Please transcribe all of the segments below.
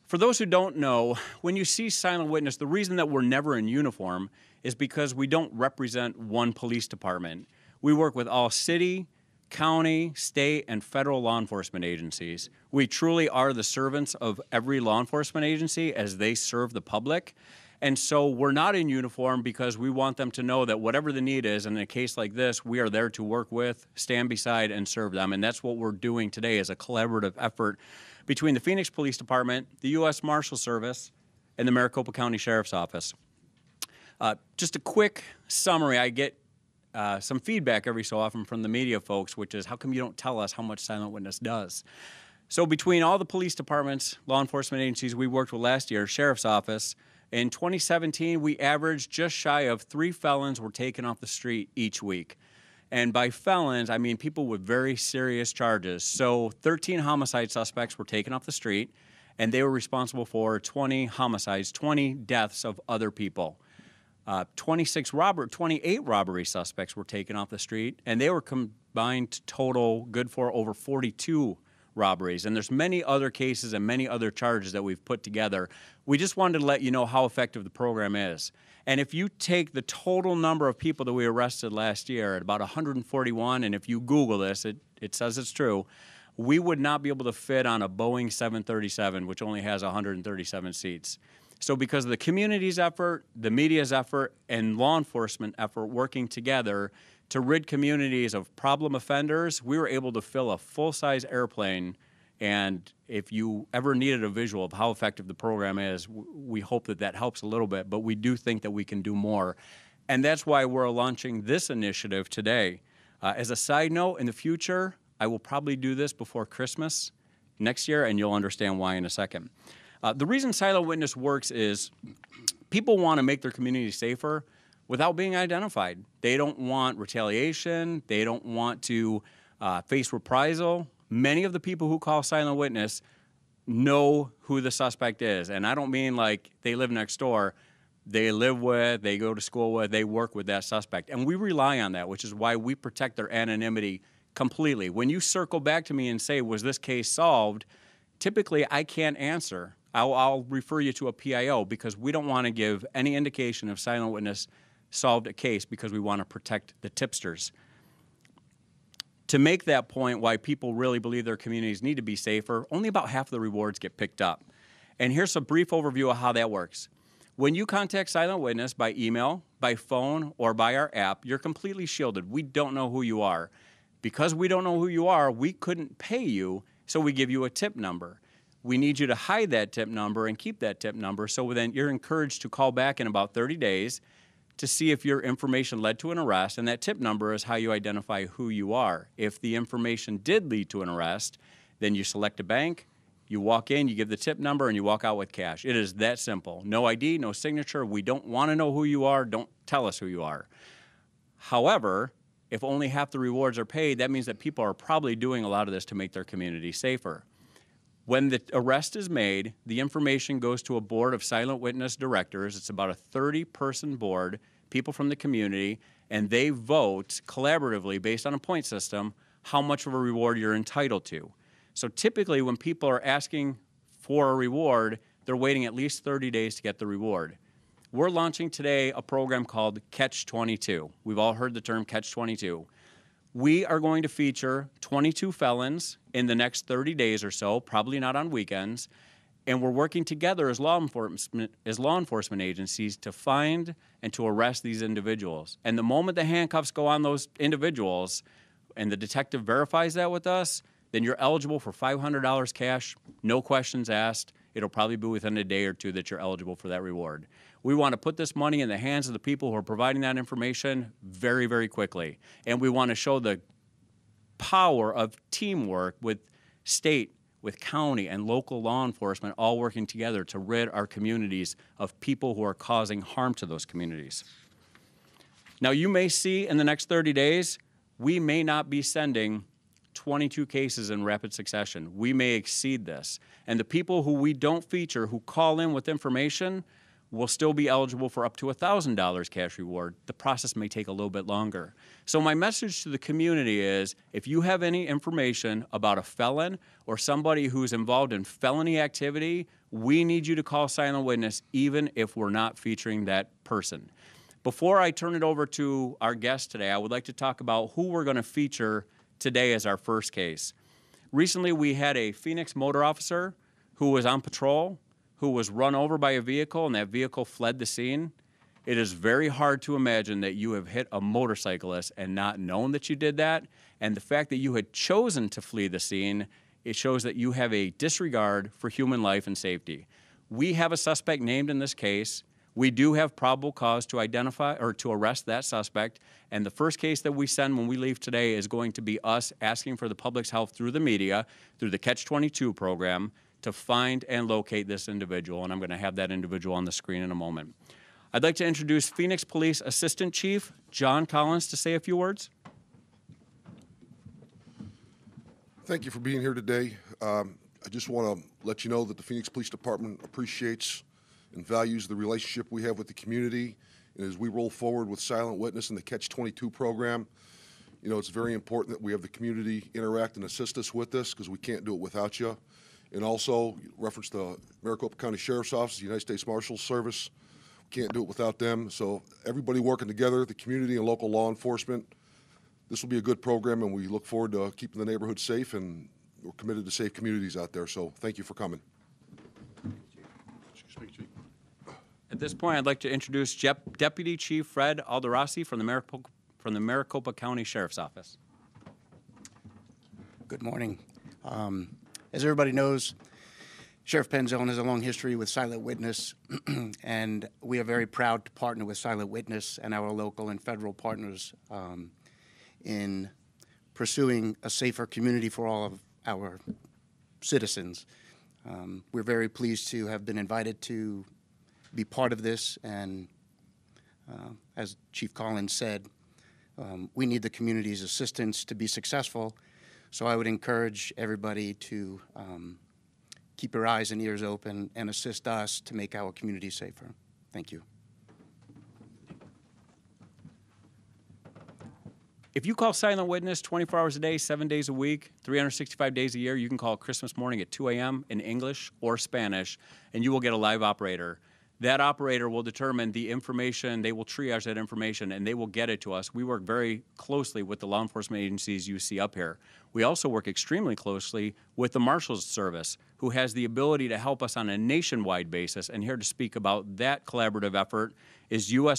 For those who don't know, when you see silent witness, the reason that we're never in uniform is because we don't represent one police department. We work with all city, county, state, and federal law enforcement agencies. We truly are the servants of every law enforcement agency as they serve the public. And so we're not in uniform because we want them to know that whatever the need is, and in a case like this, we are there to work with, stand beside, and serve them. And that's what we're doing today as a collaborative effort between the Phoenix Police Department, the U.S. Marshal Service, and the Maricopa County Sheriff's Office. Just a quick summary. I get some feedback every so often from the media folks, which is, how come you don't tell us how much silent witness does? So between all the police departments, law enforcement agencies we worked with last year, Sheriff's Office, in 2017, we averaged just shy of 3 felons were taken off the street each week. And by felons, I mean people with very serious charges. So 13 homicide suspects were taken off the street, and they were responsible for 20 homicides, 20 deaths of other people. 28 robbery suspects were taken off the street, and they were combined total good for over 42 robberies. And there's many other cases and many other charges that we've put together. We just wanted to let you know how effective the program is. And if you take the total number of people that we arrested last year at about 141, and if you Google this, it says it's true, we would not be able to fit on a Boeing 737, which only has 137 seats. So because of the community's effort, the media's effort, and law enforcement effort working together to rid communities of problem offenders, we were able to fill a full-size airplane. And if you ever needed a visual of how effective the program is, we hope that that helps a little bit, but we do think that we can do more. And that's why we're launching this initiative today. As a side note, in the future, I will probably do this before Christmas next year, and you'll understand why in a second. The reason silent witness works is people want to make their community safer without being identified. They don't want retaliation. They don't want to face reprisal. Many of the people who call silent witness know who the suspect is. And I don't mean like they live next door. They live with, they go to school with, they work with that suspect. And we rely on that, which is why we protect their anonymity completely. When you circle back to me and say, was this case solved? Typically, I can't answer. I'll refer you to a PIO because we don't want to give any indication of silent witness solved a case because we want to protect the tipsters. To make that point why people really believe their communities need to be safer, only about half of the rewards get picked up. And here's a brief overview of how that works. When you contact silent witness by email, by phone, or by our app, you're completely shielded. We don't know who you are. Because we don't know who you are, we couldn't pay you, so we give you a tip number. We need you to hide that tip number and keep that tip number, so then you're encouraged to call back in about 30 days to see if your information led to an arrest, and that tip number is how you identify who you are. If the information did lead to an arrest, then you select a bank, you walk in, you give the tip number, and you walk out with cash. It is that simple. No ID, no signature. We don't want to know who you are. Don't tell us who you are. However, if only half the rewards are paid, that means that people are probably doing a lot of this to make their community safer. When the arrest is made, the information goes to a board of silent witness directors. It's about a 30-person board, people from the community, and they vote collaboratively based on a point system how much of a reward you're entitled to. So typically when people are asking for a reward, they're waiting at least 30 days to get the reward. We're launching today a program called Catch-22. We've all heard the term Catch-22. We are going to feature 22 felons in the next 30 days or so, probably not on weekends, and we're working together as law enforcement agencies to find and to arrest these individuals. And the moment the handcuffs go on those individuals and the detective verifies that with us, then you're eligible for $500 cash, no questions asked. It'll probably be within a day or two that you're eligible for that reward. We want to put this money in the hands of the people who are providing that information very, very quickly. And we want to show the power of teamwork with state, with county, and local law enforcement all working together to rid our communities of people who are causing harm to those communities. Now, you may see in the next 30 days, we may not be sending 22 cases in rapid succession. We may exceed this. And the people who we don't feature, who call in with information, will still be eligible for up to $1,000 cash reward. The process may take a little bit longer. So my message to the community is, if you have any information about a felon or somebody who's involved in felony activity, we need you to call Silent Witness, even if we're not featuring that person. Before I turn it over to our guest today, I would like to talk about who we're going to feature today as our first case. Recently, we had a Phoenix motor officer who was on patrol, who was run over by a vehicle, and that vehicle fled the scene. It is very hard to imagine that you have hit a motorcyclist and not known that you did that. And the fact that you had chosen to flee the scene, it shows that you have a disregard for human life and safety. We have a suspect named in this case. We do have probable cause to identify or to arrest that suspect. And the first case that we send when we leave today is going to be us asking for the public's help through the media, through the Catch-22 program, to find and locate this individual, and I'm going to have that individual on the screen in a moment. I'd like to introduce Phoenix Police Assistant Chief John Collins to say a few words. Thank you for being here today. I just want to let you know that the Phoenix Police Department appreciates and values the relationship we have with the community, and as we roll forward with Silent Witness and the Catch-22 program, you know, it's very important that we have the community interact and assist us with this, because we can't do it without you. And also, reference the Maricopa County Sheriff's Office, the United States Marshal Service. We can't do it without them. So everybody working together, the community and local law enforcement, this will be a good program, and we look forward to keeping the neighborhood safe, and we're committed to safe communities out there. So thank you for coming. At this point, I'd like to introduce Deputy Chief Fred Aldorasi from the Maricopa County Sheriff's Office. Good morning. As everybody knows, Sheriff Penzone has a long history with Silent Witness, and we are very proud to partner with Silent Witness and our local and federal partners in pursuing a safer community for all of our citizens. We're very pleased to have been invited to be part of this, and as Chief Collins said, we need the community's assistance to be successful. So I would encourage everybody to keep your eyes and ears open and assist us to make our community safer. Thank you. If you call Silent Witness 24 hours a day, 7 days a week, 365 days a year, you can call Christmas morning at 2 a.m. in English or Spanish, and you will get a live operator. That operator will determine the information, they will triage that information, and they will get it to us. We work very closely with the law enforcement agencies you see up here. We also work extremely closely with the Marshal's Service, who has the ability to help us on a nationwide basis. And here to speak about that collaborative effort is United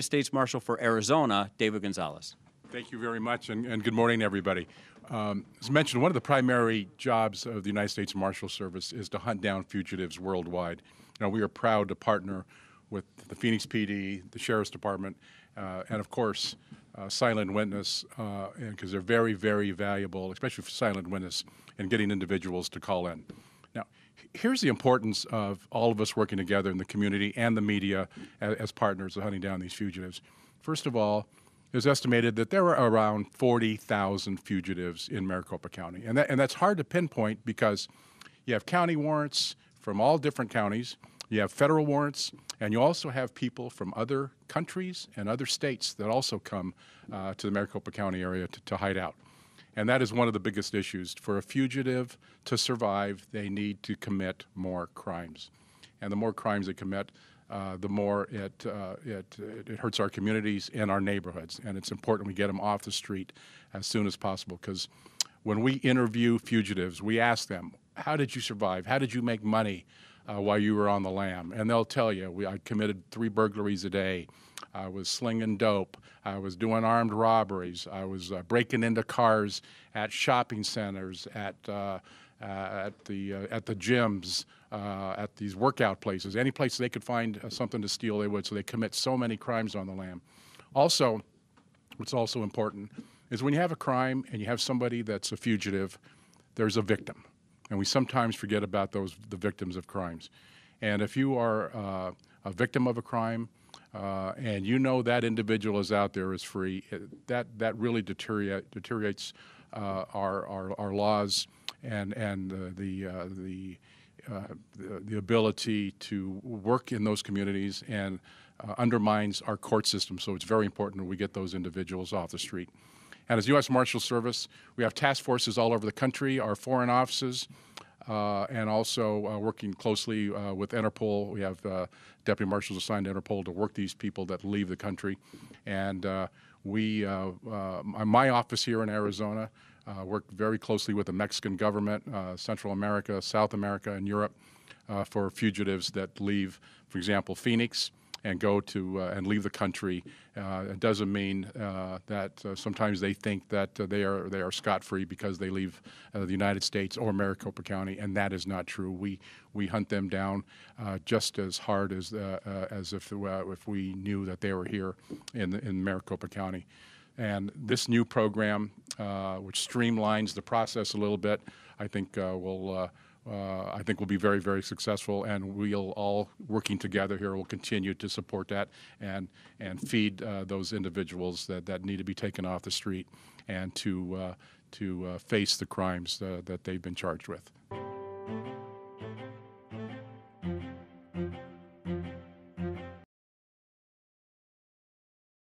States Marshal for Arizona, David Gonzales. Thank you very much, and good morning, everybody. As mentioned, one of the primary jobs of the United States Marshal Service is to hunt down fugitives worldwide. You know, we are proud to partner with the Phoenix PD, the Sheriff's Department, and of course, Silent Witness, because they're very, very valuable, especially for Silent Witness, in getting individuals to call in. Now, here's the importance of all of us working together in the community and the media as partners of hunting down these fugitives. First of all, it was estimated that there were around 40,000 fugitives in Maricopa County. And that's hard to pinpoint because you have county warrants from all different counties, you have federal warrants, and you also have people from other countries and other states that also come to the Maricopa County area to hide out. And that is one of the biggest issues. For a fugitive to survive, they need to commit more crimes. And the more crimes they commit, the more it hurts our communities and our neighborhoods. And it's important we get them off the street as soon as possible, because when we interview fugitives, we ask them, how did you survive? How did you make money while you were on the lam? And they'll tell you, I committed 3 burglaries a day. I was slinging dope. I was doing armed robberies. I was breaking into cars at shopping centers, at the gyms, at these workout places. Any place they could find something to steal, they would. So they commit so many crimes on the lam. Also, what's also important is when you have a crime and you have somebody that's a fugitive, there's a victim. And we sometimes forget about the victims of crimes. And if you are a victim of a crime and you know that individual is out there, is free, that really deteriorates our laws and the the ability to work in those communities and undermines our court system. So it's very important that we get those individuals off the street. And as U.S. Marshal Service, we have task forces all over the country, our foreign offices, and also working closely with Interpol. We have deputy marshals assigned to Interpol to work these people that leave the country. And my office here in Arizona worked very closely with the Mexican government, Central America, South America, and Europe for fugitives that leave, for example, Phoenix, and go to and leave the country. It doesn't mean that sometimes they think that they are scot-free because they leave the United States or Maricopa County, and that is not true. We hunt them down just as hard as if we knew that they were here in Maricopa County. And this new program, which streamlines the process a little bit, I think will be very, very successful, and we'll all working together here will continue to support that and feed those individuals that need to be taken off the street and to face the crimes that they've been charged with.